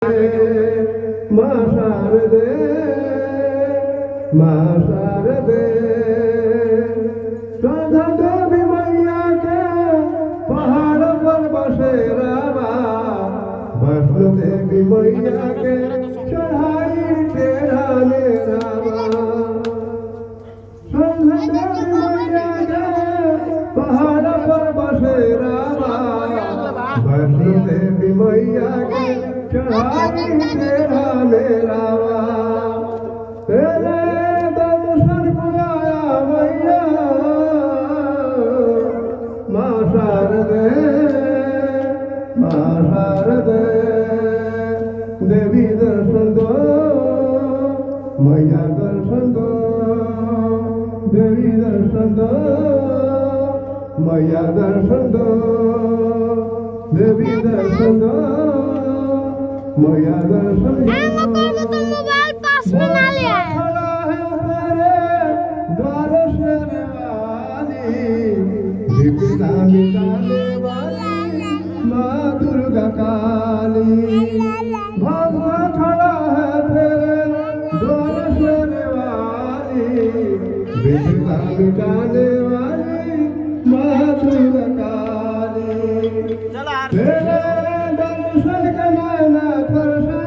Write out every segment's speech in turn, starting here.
মা শারদে মা শারদে राधा देवी मैया के पहाड़ पर बसे रामा वैष्णो देवी मैया के चढ़ाई तेरा ने रामा राधा देवी मैया के पहाड़ पर बसे रामा वैष्णो देवी मैया के चढ़ाई तेरा ने रामा तेरे दर्शन को आया मैया माँ शारदे देवी दर्शन दो मैया दर्शन दो देवी दर्शन दो मैया दर्शन दो देवी दर्शन दो मैया दर्शन दो मोबाइल पास में ना ले आए विपदा मिटाने वाली माँ दुर्गा काली भगवान खड़ा है तेरे द्वार से वाली विपदा मिटाने वाली माँ दुर्गा काली तेरे दर्शन के नैना तरसे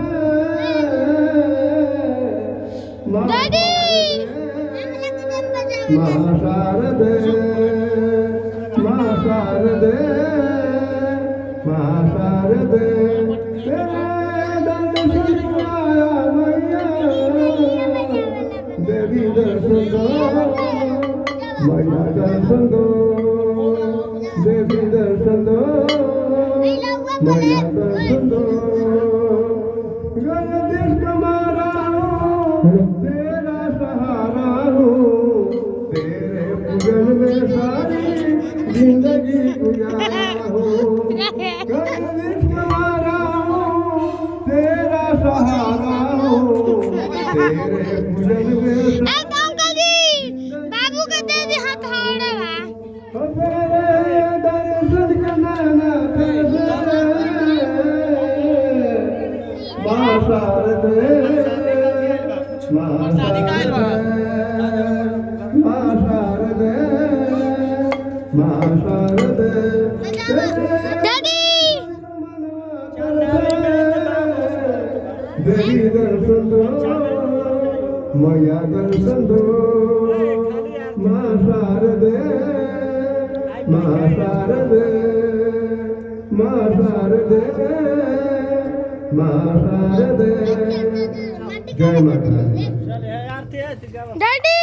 माँ शारदे माँ शारदे माँ शारदे तेरे दर्शन को आया मैया देवी दर्शन दो मैया दर्शन दो देवी दर्शन दो मैया दर्शन दो गणदेश तुम्हारा हूँ तेरा सहारा हूँ तेरे पूजन में सारी जिंदगी गुजारा हूँ गणदेश तुम्हारा हूँ तेरा सहारा हूँ तेरे पूजन में अंकल जी बाबू के दे दी हथौड़ा तेरे दर्शन के नैना तरसे माँ शारदे माँ शारदे माँ शारदे माँ शारदे दादी देवी दर्शन दो मैया दर्शन दो माँ शारदे माँ शारदे माँ शारदे माँ शारदे जय माता दी। डैडी